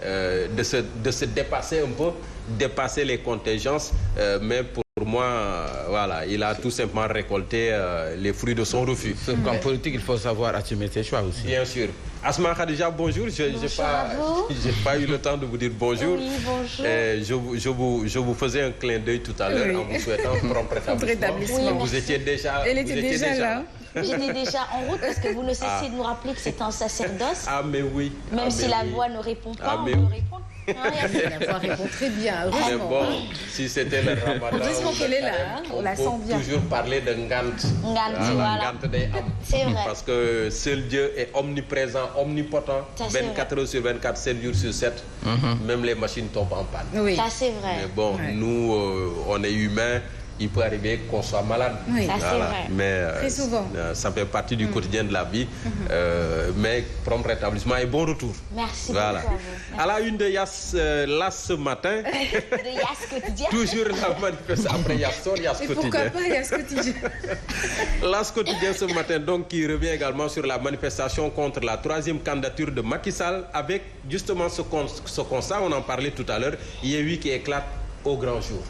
de se dépasser un peu, dépasser les contingences, mais pour moi, voilà, il a tout simplement récolté les fruits de son refus. Comme politique, il faut savoir assumer ses choix aussi. Bien sûr. Asma Khadija, bonjour. Je n'ai pas eu le temps de vous dire bonjour. Oui, bonjour. Je vous faisais un clin d'œil tout à l'heure en vous souhaitant un prompt rétablissement. Oui, vous étiez déjà, Elle était déjà là. J'étais déjà en route parce que vous ne cessez de nous rappeler que c'est un sacerdoce. Ah, mais oui. Même si la voix ne répond pas, on peut répondre. La voix répond très bien, heureusement. Mais bon, si c'était le ramadan, heureusement qu'elle est là, on la sent bien. Toujours parler de Ngant. Voilà. C'est vrai. Parce que seul Dieu est omniprésent, omnipotent, 24 heures sur 24, 7 jours sur 7. Même les machines tombent en panne. Oui. Ça, c'est vrai. Mais bon, nous, on est humains. Il peut arriver qu'on soit malade. Oui. Ça, c'est vrai. Mais très souvent. Ça fait partie du quotidien de la vie. Mais prompt rétablissement et bon retour. Merci voilà. beaucoup à vous. À la une de Yass, là ce matin. De Yass quotidien. Toujours la manifestation. Après Yass sort, Yass quotidien. Et pourquoi pas Yass quotidien? Yass quotidien ce matin, donc, qui revient également sur la manifestation contre la troisième candidature de Macky Sall, avec justement ce constat, on en parlait tout à l'heure, Yewwi qui éclate au grand jour.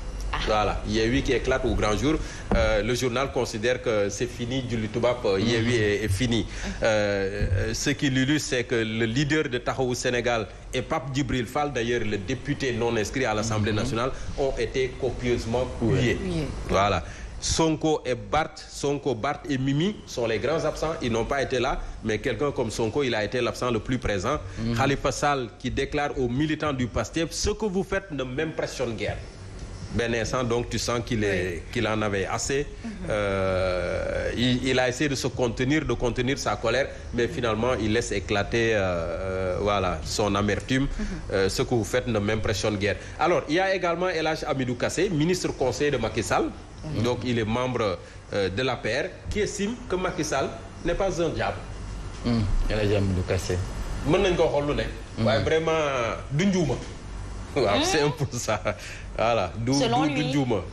Voilà, Yewwi qui éclate au grand jour. Le journal considère que c'est fini, Juli Toubab, Yewwi est fini. Ce qui l'illustre, c'est que le leader de Taxawu Sénégal et Pape Djibril Fall, d'ailleurs le député non inscrit à l'Assemblée nationale, ont été copieusement hués. Voilà. Sonko, Bart et Mimi sont les grands absents. Ils n'ont pas été là, mais quelqu'un comme Sonko, il a été l'absent le plus présent. Khalifa Sall qui déclare aux militants du PASTEF: ce que vous faites ne m'impressionne guère. Ben instant, donc tu sens qu'il en avait assez. Il a essayé de se contenir, de contenir sa colère, mais finalement il laisse éclater voilà, son amertume. Ce que vous faites ne m'impressionne guère. Alors, il y a également El Hadj Amidou Kassé, ministre conseiller de Macky Sall. Donc il est membre de l'APR, qui estime que Macky Sall n'est pas un diable. El Hadj Amidou Kassé. Mën nañ ko xool lu ne. waaye vraiment du njuuma. Waaw, c'est un peu ça. Voilà.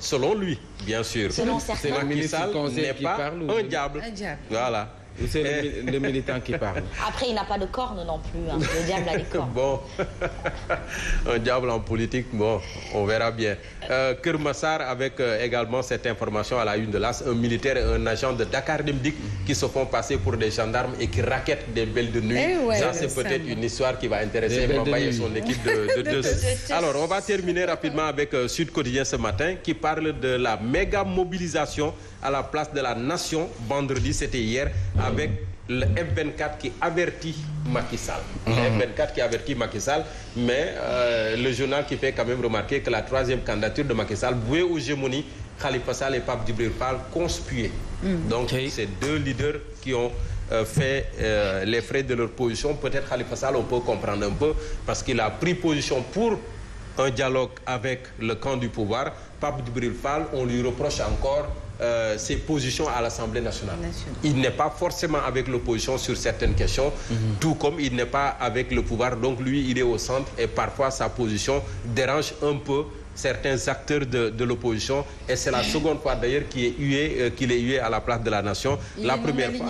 Selon lui, bien sûr. Selon certains. C'est Macky Sall n'est pas un diable. Voilà. C'est le militant qui parle. Après, il n'a pas de cornes non plus. Hein. Le diable a des cornes. Bon, un diable en politique, bon, on verra bien. Keur Massar avec également cette information à la une de l'AS, un militaire et un agent de Dakar Dem Dikk qui se font passer pour des gendarmes et qui raquettent des belles de nuit. Ça, c'est peut-être une histoire qui va intéresser Mbaye et son équipe de deux. Alors, on va terminer rapidement avec Sud Quotidien ce matin qui parle de la méga mobilisation à la place de la Nation vendredi, c'était hier, avec le F24 qui avertit Macky Sall. Le F24 qui avertit Macky Sall, mais le journal qui fait quand même remarquer que la troisième candidature de Macky Sall, vouée aux gémonies, Khalifa Sall et Pape Djibril Fall, conspués. Donc, c'est deux leaders qui ont fait les frais de leur position. Peut-être Khalifa Sall, on peut comprendre un peu, parce qu'il a pris position pour un dialogue avec le camp du pouvoir. Pape Djibril Fall, on lui reproche encore ses positions à l'Assemblée nationale. Il n'est pas forcément avec l'opposition sur certaines questions, tout comme il n'est pas avec le pouvoir. Donc lui, il est au centre et parfois sa position dérange un peu certains acteurs de l'opposition. Et c'est la seconde fois d'ailleurs qu'il est hué à la place de la Nation. La première fois,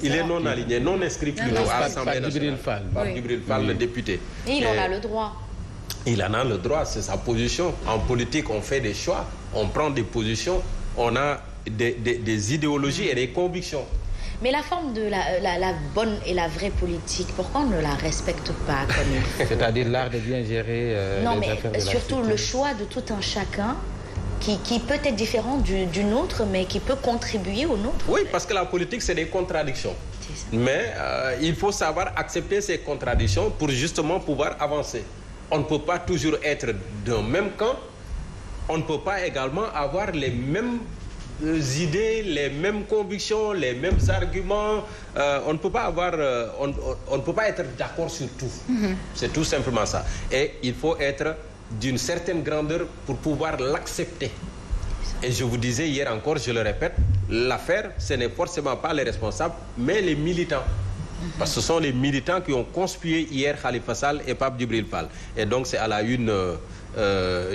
il est non aligné, non inscrit plutôt à l'Assemblée nationale. Pape Djibril Fall, le député. Et il en a le droit. Il en a le droit, c'est sa position. En politique, on fait des choix, on prend des positions, on a des idéologies et des convictions. Mais la forme de la bonne et la vraie politique, pourquoi on ne la respecte pas comme il faut? C'est-à-dire l'art de bien gérer les affaires de la surtout société. le choix de tout un chacun qui peut être différent d'une autre, mais qui peut contribuer au nôtre. Oui, parce que la politique, c'est des contradictions. Mais il faut savoir accepter ces contradictions pour justement pouvoir avancer. On ne peut pas toujours être d'un même camp. On ne peut pas également avoir les mêmes idées, les mêmes convictions, les mêmes arguments. On ne peut pas avoir, on ne peut pas être d'accord sur tout. C'est tout simplement ça. Et il faut être d'une certaine grandeur pour pouvoir l'accepter. Et je vous disais hier encore, je le répète, l'affaire, ce n'est forcément pas les responsables, mais les militants. Parce que ce sont les militants qui ont conspué hier Khalifa Sall et Pape Djibril Fall. Et donc c'est à la une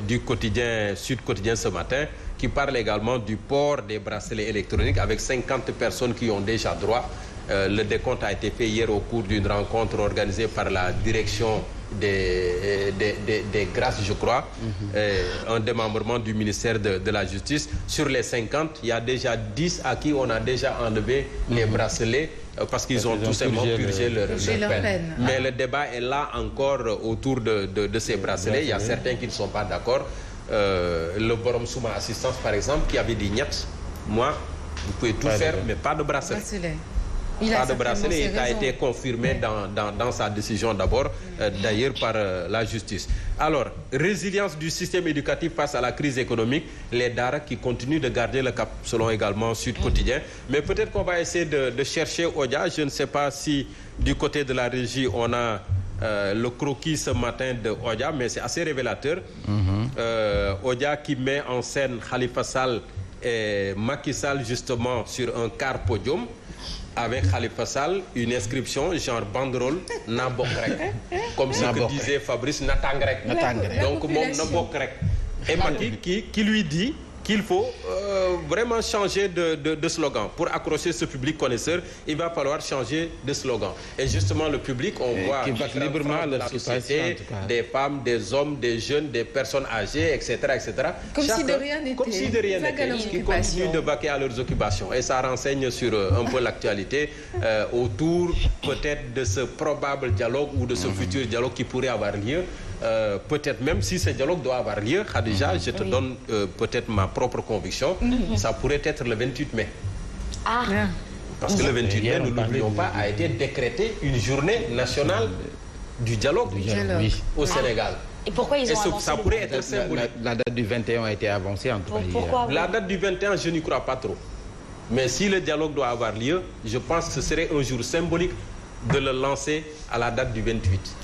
du quotidien Sud Quotidien ce matin, qui parle également du port des bracelets électroniques avec 50 personnes qui ont déjà droit. Le décompte a été fait hier au cours d'une rencontre organisée par la direction des grâces, je crois, un démembrement du ministère de la Justice. Sur les 50, il y a déjà 10 à qui on a déjà enlevé les bracelets parce qu'ils ont tout simplement purgé leur peine. Mais le débat est là encore autour de ces bracelets. Il y a certains qui ne sont pas d'accord. Le Borom Souma Assistance, par exemple, qui avait dit niet, moi, vous pouvez tout faire, mais pas de bracelet. Pas de bracelet, il a été confirmé dans sa décision d'abord, d'ailleurs par la justice. Alors, résilience du système éducatif face à la crise économique, les Dara qui continuent de garder le cap, selon également Sud Quotidien. Mais peut-être qu'on va essayer de chercher Odia. Je ne sais pas si du côté de la régie, on a le croquis ce matin de Odia, mais c'est assez révélateur. Odia qui met en scène Khalifa Sall et Macky Sall justement sur un quart podium. Avec Khalifa Sall, une inscription genre banderole na bokk rek, comme ce que disait Fabrice Natang rek. Donc moom na bokk rek. Et Macky qui lui dit qu'il faut vraiment changer de slogan. Pour accrocher ce public connaisseur, il va falloir changer de slogan. Et justement, le public, on voit librement la société, des femmes, des hommes, des jeunes, des personnes âgées, etc. etc. Comme si de rien n'était. Comme si de rien n'était. Qui continuent de vaquer à leurs occupations. Et ça renseigne sur un peu l'actualité autour peut-être de ce probable dialogue ou de ce futur dialogue qui pourrait avoir lieu. Peut-être même si ce dialogue doit avoir lieu, Khadija, je te donne peut-être ma propre conviction, ça pourrait être le 28 mai. Parce que le 28 mai, nous n'oublions pas, a été décrété une journée nationale du dialogue au Sénégal. Et pourquoi ils ont avancé ça pourrait être symbolique. La date du 21 a été avancée en tout cas. Pourquoi La date du 21, je n'y crois pas trop. Mais si le dialogue doit avoir lieu, je pense que ce serait un jour symbolique de le lancer à la date du 28.